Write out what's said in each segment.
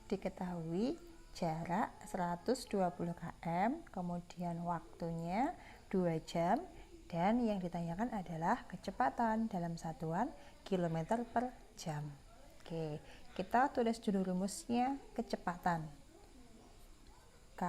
diketahui jarak 120 km, kemudian waktunya 2 jam, dan yang ditanyakan adalah kecepatan dalam satuan kilometer per jam. Oke, kita tulis dulu rumusnya kecepatan. K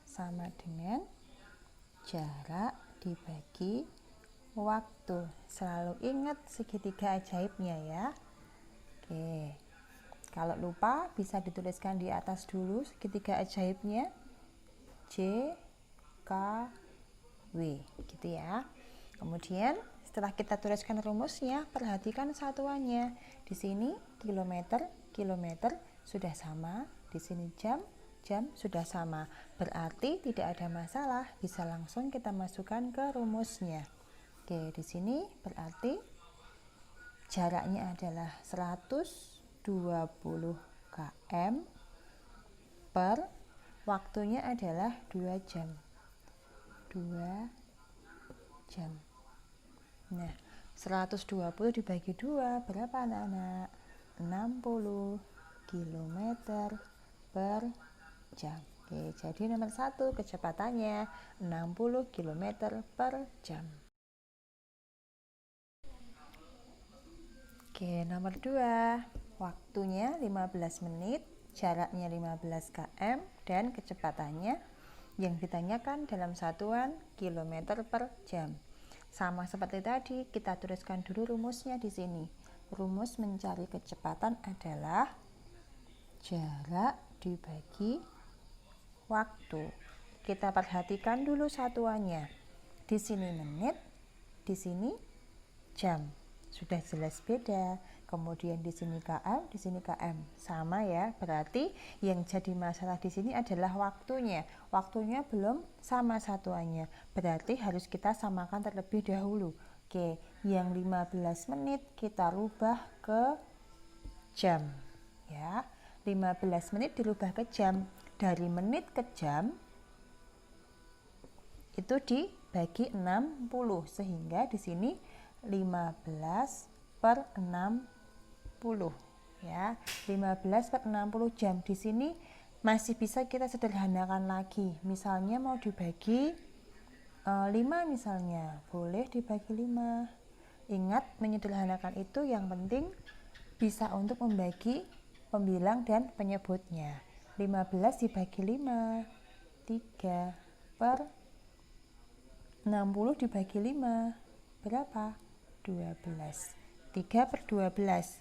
sama dengan jarak dibagi waktu. Selalu ingat segitiga ajaibnya ya. Oke. Kalau lupa bisa dituliskan di atas dulu segitiga ajaibnya. J K W gitu ya. Kemudian setelah kita tuliskan rumusnya, perhatikan satuannya. Di sini kilometer, kilometer sudah sama, di sini jam, jam sudah sama. Berarti tidak ada masalah, bisa langsung kita masukkan ke rumusnya. Oke, di sini berarti jaraknya adalah 120 km per waktunya adalah 2 jam. 2 jam. Nah, 120 dibagi 2 berapa anak-anak? 60 km per jam. Oke, jadi nomor 1 kecepatannya 60 km per jam. Oke, nomor 2 waktunya 15 menit, jaraknya 15 km, dan kecepatannya yang ditanyakan dalam satuan kilometer per jam. Sama seperti tadi, kita tuliskan dulu rumusnya di sini. Rumus mencari kecepatan adalah jarak dibagi waktu. Kita perhatikan dulu satuannya. Di sini menit, di sini jam. Sudah jelas beda. Kemudian di sini km, di sini km. Sama ya, berarti yang jadi masalah di sini adalah waktunya. Waktunya belum sama satuannya. Berarti harus kita samakan terlebih dahulu. Oke, yang 15 menit kita rubah ke jam. Ya, 15 menit dirubah ke jam. Dari menit ke jam itu dibagi 60 sehingga di sini 15 per 60 ya. 15 per 60 jam. Di sini masih bisa kita sederhanakan lagi. Misalnya mau dibagi 5 misalnya, boleh dibagi 5. Ingat, menyederhanakan itu yang penting bisa untuk membagi pembilang dan penyebutnya. 15 dibagi 5, 3 per 60 dibagi 5 berapa? 12. 3 per 12.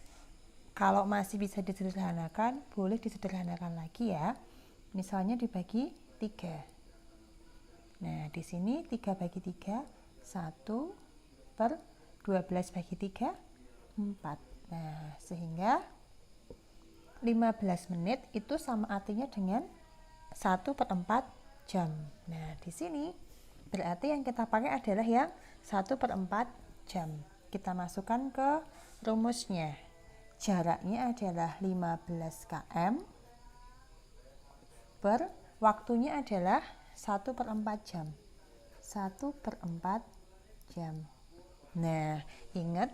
Kalau masih bisa disederhanakan, boleh disederhanakan lagi ya. Misalnya dibagi 3. Nah, di sini 3 bagi 3, 1 per 12 bagi 3, 4. Nah, sehingga 15 menit itu sama artinya dengan 1 per 4 jam. Nah, di sini berarti yang kita pakai adalah yang 1 per 4 jam. Kita masukkan ke rumusnya. Jaraknya adalah 15 km per waktunya adalah 1 per 4 jam. 1 per 4 jam. Nah, ingat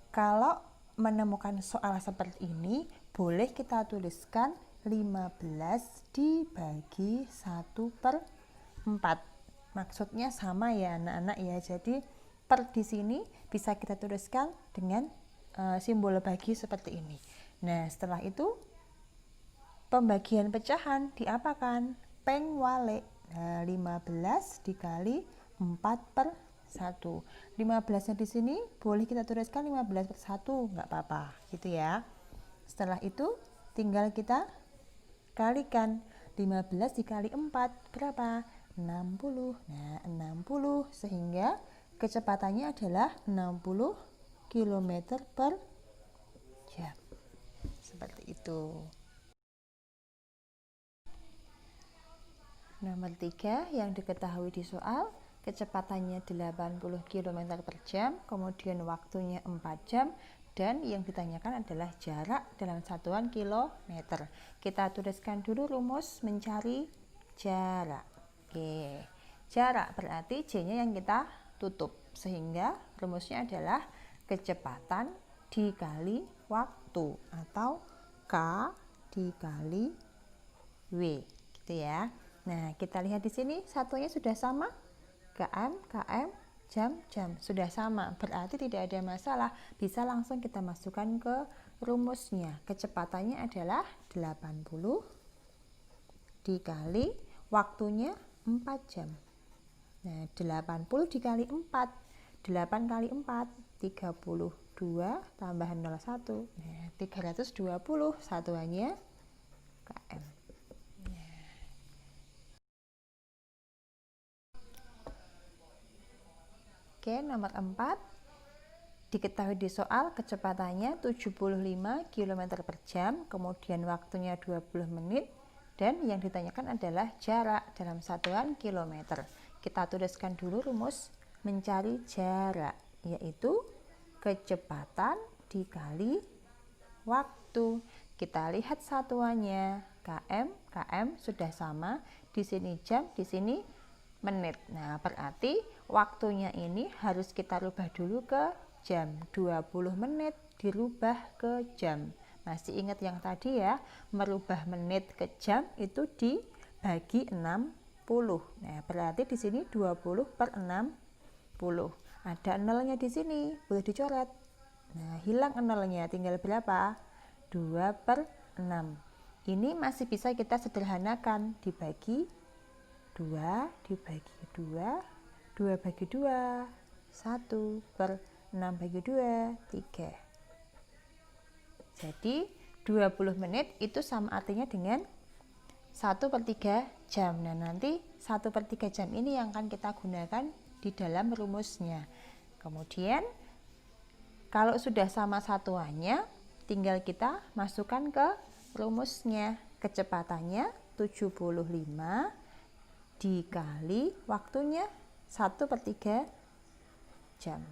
kalau menemukan soal seperti ini, boleh kita tuliskan 15 dibagi 1 per 4. Maksudnya sama ya anak-anak ya. Jadi per di sini bisa kita tuliskan dengan simbol bagi seperti ini. Nah, setelah itu pembagian pecahan diapakan? Peng wale. Nah, 15 dikali 4 per 1. 15-nya di sini boleh kita tuliskan 15 per 1, nggak apa-apa gitu ya. Setelah itu tinggal kita kalikan. 15 dikali 4 berapa? 60. Nah, 60 sehingga kecepatannya adalah 60 km per jam. Seperti itu. Nomor 3 yang diketahui di soal, kecepatannya 80 km per jam, kemudian waktunya 4 jam, dan yang ditanyakan adalah jarak dalam satuan kilometer. Kita tuliskan dulu rumus mencari jarak. Oke, jarak berarti J-nya yang kita tutup, sehingga rumusnya adalah kecepatan dikali waktu atau K dikali W, gitu ya. Nah, kita lihat di sini satuannya sudah sama, km, km, jam, jam, sudah sama, berarti tidak ada masalah, bisa langsung kita masukkan ke rumusnya. Kecepatannya adalah 80 dikali waktunya 4 jam. Nah, 80 dikali 4, 8 kali 4, 32 tambah 01, nah, 320, satuannya km. Oke, nomor 4. Diketahui di soal kecepatannya 75 km per jam, kemudian waktunya 20 menit, dan yang ditanyakan adalah jarak dalam satuan kilometer. Kita tuliskan dulu rumus mencari jarak, yaitu kecepatan dikali waktu. Kita lihat satuannya, km, km sudah sama, di sini jam, di sini menit. Nah, berarti waktunya ini harus kita rubah dulu ke jam. 20 menit dirubah ke jam. Masih ingat yang tadi ya, merubah menit ke jam itu dibagi 60. Nah, berarti di sini 20 per 60. Ada nolnya di sini, boleh dicoret. Nah, hilang nolnya, tinggal berapa? 2 per 6. Ini masih bisa kita sederhanakan, dibagi 2 dibagi 2, 2 bagi 2, 1 per 6 bagi 2, 3. Jadi 20 menit itu sama artinya dengan 1 per 3 jam. Nah, nanti 1 per 3 jam ini yang akan kita gunakan di dalam rumusnya. Kemudian kalau sudah sama satuannya, tinggal kita masukkan ke rumusnya. Kecepatannya 75 dikali waktunya 1 per 3 jam.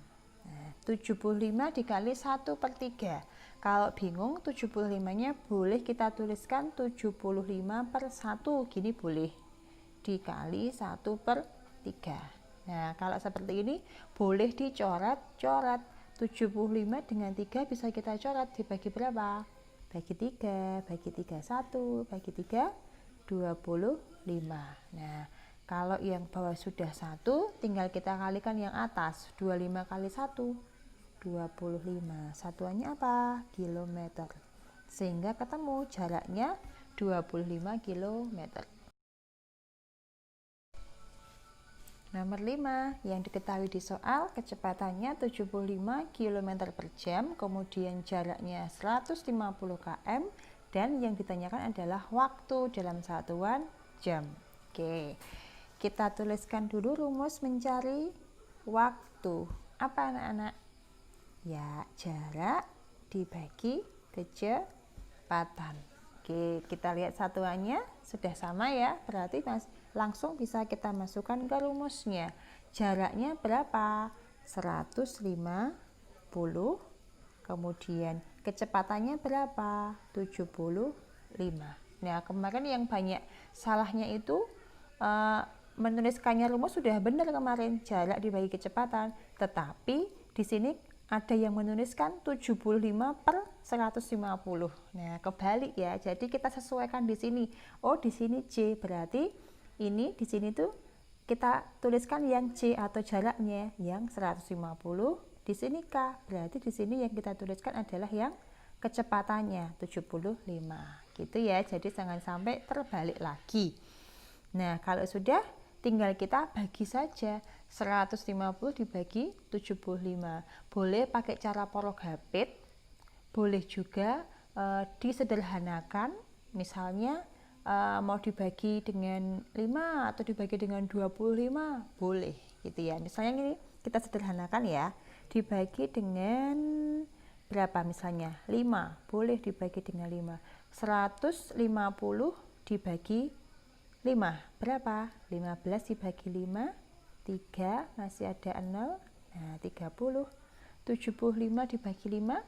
Nah, 75 dikali 1 per 3. Kalau bingung 75-nya boleh kita tuliskan 75 per 1, gini boleh. Dikali 1 per 3. Nah, kalau seperti ini boleh dicoret-coret. 75 dengan 3 bisa kita coret, dibagi berapa? Bagi 3, bagi 3 1, bagi 3 25. Nah, kalau yang bawah sudah 1, tinggal kita kalikan yang atas. 25 kali 1, 25. Satuannya apa? Kilometer. Sehingga ketemu jaraknya 25 kilometer. Nomor 5, yang diketahui di soal kecepatannya 75 km per jam, kemudian jaraknya 150 km, dan yang ditanyakan adalah waktu dalam satuan jam. Oke, kita tuliskan dulu rumus mencari waktu. Apa anak-anak? Ya, jarak dibagi kecepatan. Oke, kita lihat satuannya sudah sama ya, berarti langsung bisa kita masukkan ke rumusnya. Jaraknya berapa? 150. Kemudian kecepatannya berapa? 75. Nah, kemarin yang banyak salahnya itu menuliskannya rumus sudah benar kemarin, jarak dibagi kecepatan. Tetapi di sini ada yang menuliskan 75 per 150. Nah, kebalik ya. Jadi kita sesuaikan di sini. Oh, di sini J, berarti ini di sini tuh kita tuliskan yang J atau jaraknya yang 150, di sini K, berarti di sini yang kita tuliskan adalah yang kecepatannya 75, gitu ya. Jadi jangan sampai terbalik lagi. Nah, kalau sudah tinggal kita bagi saja, 150 dibagi 75. Boleh pakai cara porogapit, boleh juga disederhanakan, misalnya mau dibagi dengan 5 atau dibagi dengan 25, boleh gitu ya. Misalnya ini kita sederhanakan ya, dibagi dengan berapa misalnya? 5, boleh dibagi dengan 5. 150 dibagi 5, berapa? 15 dibagi 5, 3, masih ada 0, nah 30. 75 dibagi 5,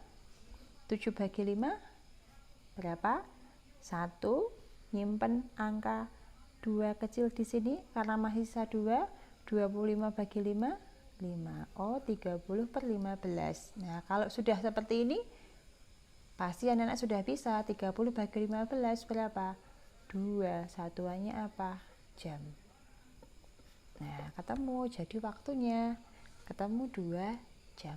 7 bagi 5, berapa? 1, nyimpen angka 2 kecil di sini karena masih sisa 2, 25 bagi 5, 5. Oh, 30 per 15. Nah, kalau sudah seperti ini, Pasti anak-anak sudah bisa. 30 bagi 15 berapa? 2. Satuannya apa? Jam. Nah, ketemu. Jadi waktunya ketemu 2 jam.